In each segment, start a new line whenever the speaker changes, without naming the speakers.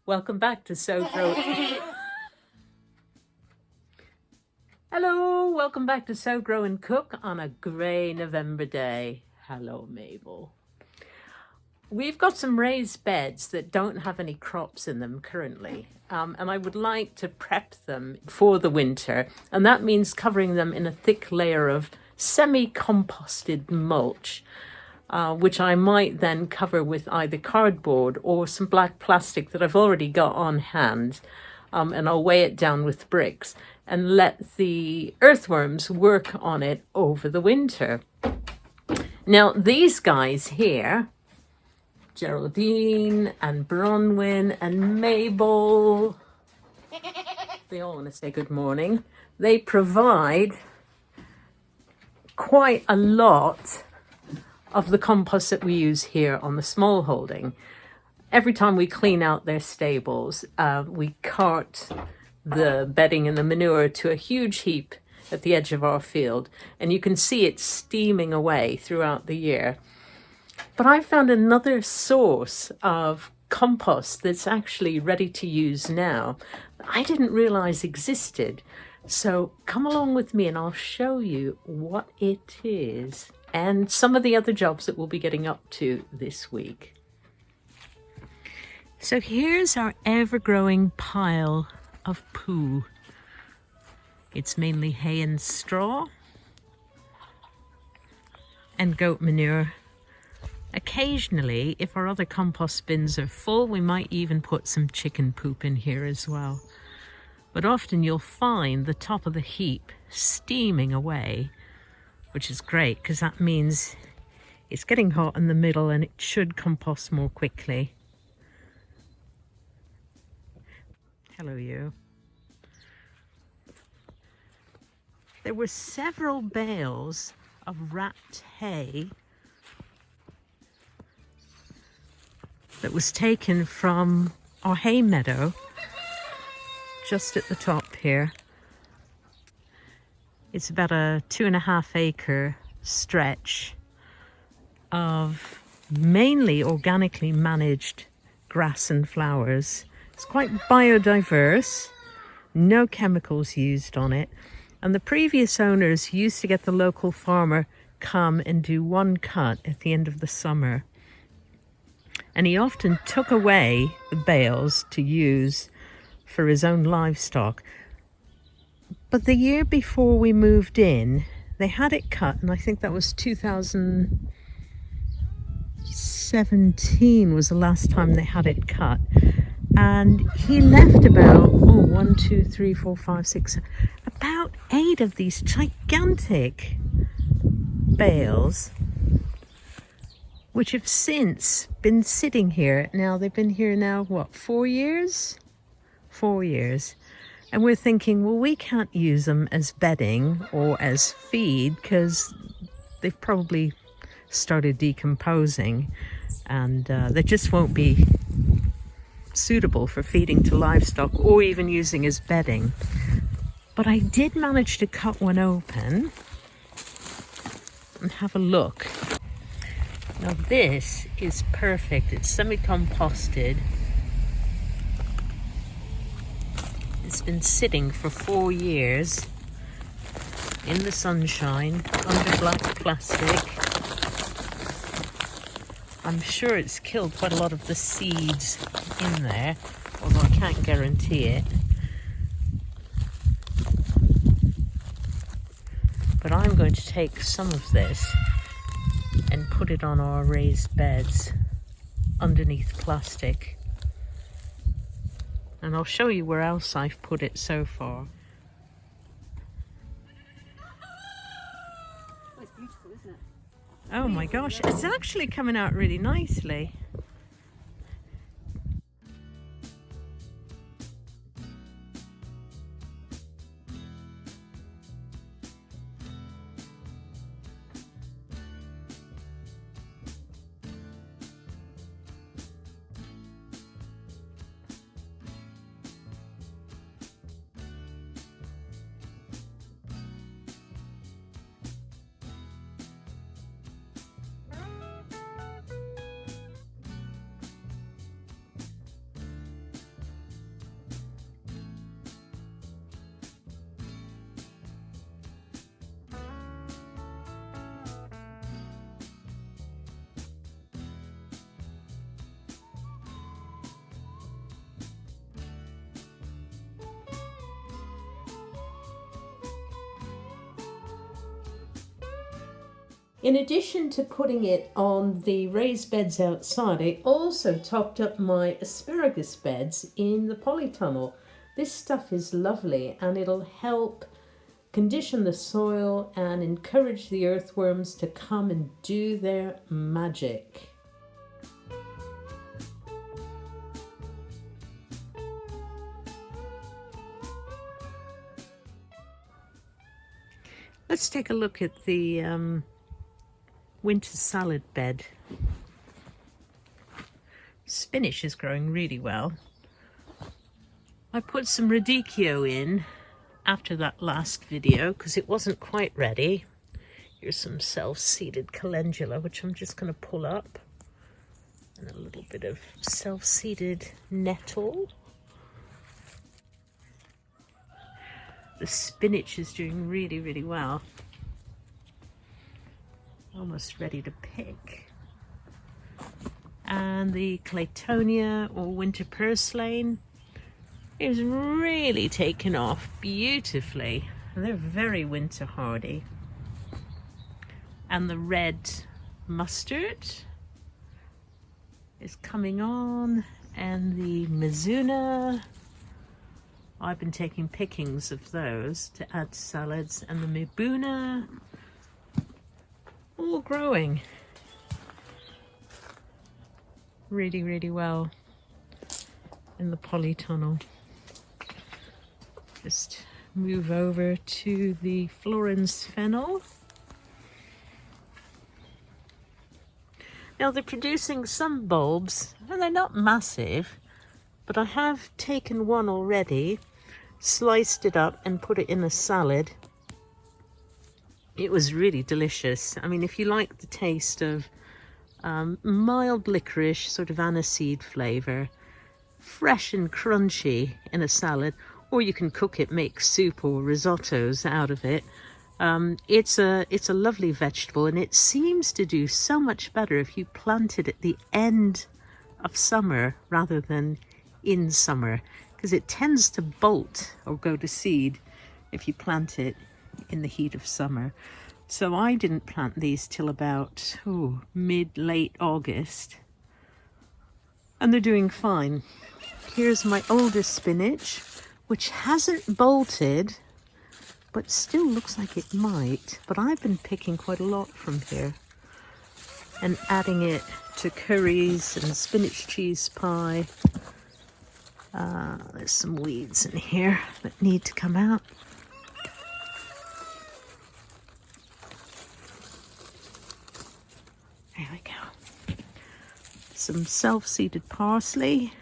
Welcome back to Sow Grow. Hello, welcome back to Sow Grow and Cook on a grey November day. Hello, Mabel. We've got some raised beds that don't have any crops in them currently, and I would like to prep them for the winter, and that means covering them in a thick layer of semi-composted mulch, which I might then cover with either cardboard or some black plastic that I've already got on hand, and I'll weigh it down with bricks and let the earthworms work on it over the winter. Now, these guys here, Geraldine and Bronwyn and Mabel, they all want to say good morning. They provide quite a lot of the compost that we use here on the small holding. Every time we clean out their stables, we cart the bedding and the manure to a huge heap at the edge of our field, and you can see it steaming away throughout the year. But I found another source of compost that's actually ready to use now that I didn't realize existed. So come along with me and I'll show you what it is and some of the other jobs that we'll be getting up to this week. So here's our ever-growing pile of poo. It's mainly hay and straw and goat manure. Occasionally, if our other compost bins are full, we might even put some chicken poop in here as well. But often you'll find the top of the heap steaming away, which is great because that means it's getting hot in the middle and it should compost more quickly. Hello, you. There were several bales of wrapped hay that was taken from our hay meadow just at the top here. It's about a 2.5 acre stretch of mainly organically managed grass and flowers. It's quite biodiverse, no chemicals used on it. And the previous owners used to get the local farmer come and do one cut at the end of the summer. And he often took away the bales to use for his own livestock. But the year before we moved in, they had it cut, and I think that was 2017 was the last time they had it cut. And he left about, about 8 of these gigantic bales, which have since been sitting here. Now, they've been here now, what, 4 years? 4 years. And we're thinking, well, we can't use them as bedding or as feed because they've probably started decomposing and they just won't be suitable for feeding to livestock or even using as bedding. But I did manage to cut one open and have a look. Now this is perfect. It's semi-composted. It's been sitting for 4 years in the sunshine under black plastic. I'm sure it's killed quite a lot of the seeds in there, although I can't guarantee it. But I'm going to take some of this and put it on our raised beds underneath plastic. And I'll show you where else I've put it so far.
Oh, it's beautiful, isn't it?
Oh my gosh, it's actually coming out really nicely. In addition to putting it on the raised beds outside, I also topped up my asparagus beds in the polytunnel. This stuff is lovely and it'll help condition the soil and encourage the earthworms to come and do their magic. Let's take a look at the winter salad bed. Spinach is growing really well. I put some radicchio in after that last video because it wasn't quite ready. Here's some self-seeded calendula, which I'm just going to pull up, and a little bit of self-seeded nettle. The spinach is doing really, really well. Almost ready to pick. And the Claytonia or winter purslane is really taken off beautifully. And they're very winter hardy. And the red mustard is coming on, and the mizuna. I've been taking pickings of those to add to salads, and the mibuna, all growing really, really well in the polytunnel. Just move over to the Florence fennel. Now they're producing some bulbs, and they're not massive, but I have taken one already, sliced it up and put it in a salad. It was really delicious. I mean, if you like the taste of mild licorice, sort of aniseed flavour, fresh and crunchy in a salad, or you can cook it, make soup or risottos out of it. It's a lovely vegetable, and it seems to do so much better if you plant it at the end of summer rather than in summer, because it tends to bolt or go to seed if you plant it in the heat of summer. So I didn't plant these till about mid-late August, and they're doing fine. Here's my oldest spinach, which hasn't bolted, but still looks like it might. But I've been picking quite a lot from here and adding it to curries and spinach cheese pie. There's some weeds in here that need to come out. There we go. Some self-seeded parsley,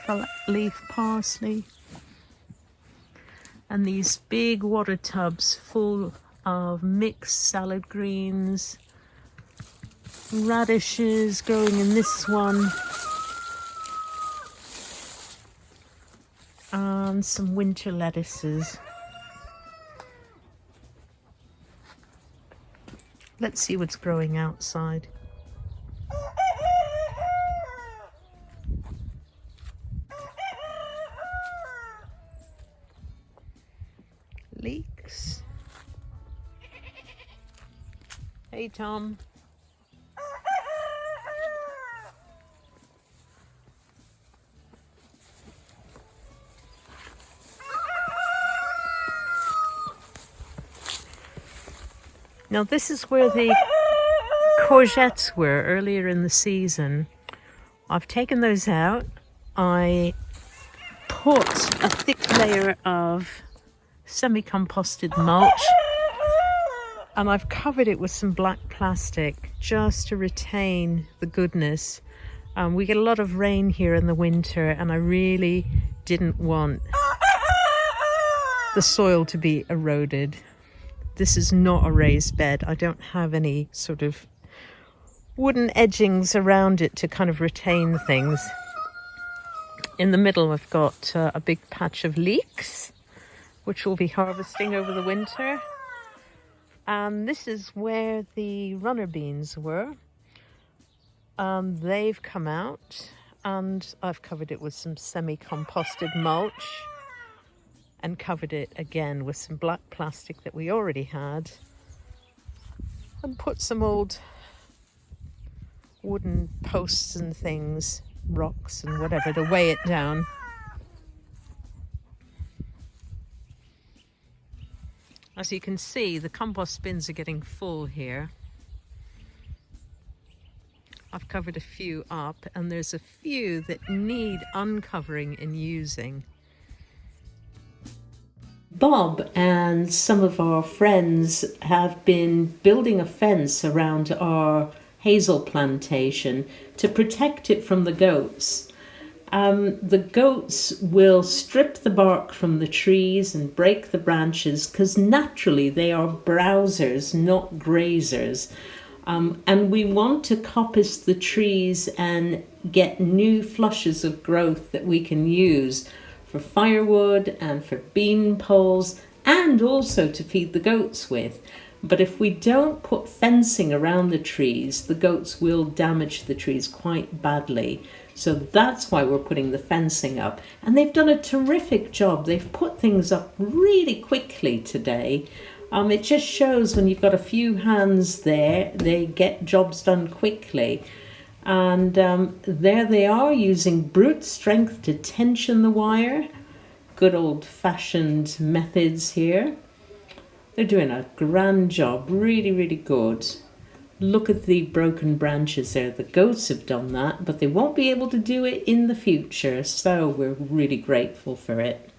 flat leaf parsley, and these big water tubs full of mixed salad greens, radishes growing in this one, and some winter lettuces. Let's see what's growing outside. Leeks. Hey, Tom. Now this is where the courgettes were earlier in the season. I've taken those out. I put a thick layer of semi-composted mulch, and I've covered it with some black plastic just to retain the goodness. We get a lot of rain here in the winter, and I really didn't want the soil to be eroded. This is not a raised bed. I don't have any sort of wooden edgings around it to kind of retain things. In the middle, I've got a big patch of leeks, which we'll be harvesting over the winter. And this is where the runner beans were. They've come out, and I've covered it with some semi-composted mulch, and covered it again with some black plastic that we already had. and put some old wooden posts and things, rocks and whatever, to weigh it down. As you can see, the compost bins are getting full here. I've covered a few up, and there's a few that need uncovering and using. Bob and some of our friends have been building a fence around our hazel plantation to protect it from the goats. The goats will strip the bark from the trees and break the branches because naturally they are browsers, not grazers. And we want to coppice the trees and get new flushes of growth that we can use for firewood and for bean poles, and also to feed the goats with. But if we don't put fencing around the trees, the goats will damage the trees quite badly. So that's why we're putting the fencing up. And they've done a terrific job. They've put things up really quickly today. It just shows when you've got a few hands there, they get jobs done quickly. And there they are, using brute strength to tension the wire. Good old-fashioned methods here. They're doing a grand job, really, really good. Look at the broken branches there. The goats have done that, but they won't be able to do it in the future, so we're really grateful for it.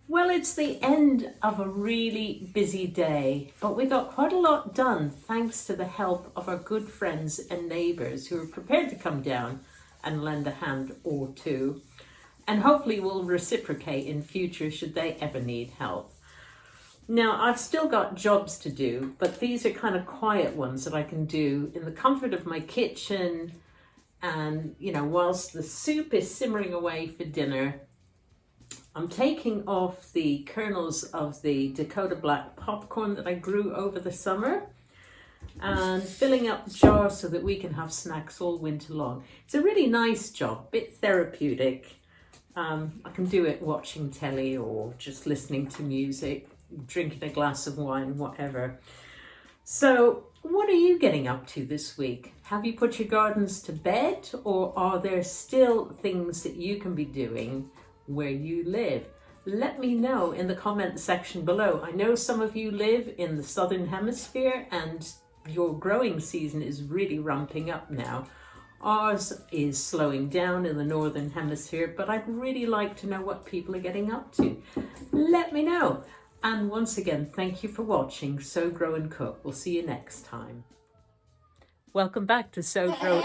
Well, it's the end of a really busy day, but we got quite a lot done thanks to the help of our good friends and neighbours who are prepared to come down and lend a hand or two, and hopefully will reciprocate in future should they ever need help. Now, I've still got jobs to do, but these are kind of quiet ones that I can do in the comfort of my kitchen, and, you know, whilst the soup is simmering away for dinner, I'm taking off the kernels of the Dakota Black popcorn that I grew over the summer and filling up jars so that we can have snacks all winter long. It's a really nice job, bit therapeutic. I can do it watching telly or just listening to music, drinking a glass of wine, whatever. So what are you getting up to this week? Have you put your gardens to bed, or are there still things that you can be doing where you live? Let me know in the comment section below. I know some of you live in the southern hemisphere and your growing season is really ramping up now. Ours is slowing down in the northern hemisphere, but I'd really like to know what people are getting up to. Let me know. And once again, thank you for watching Sow, Grow and Cook. We'll see you next time. Welcome back to Sow, Grow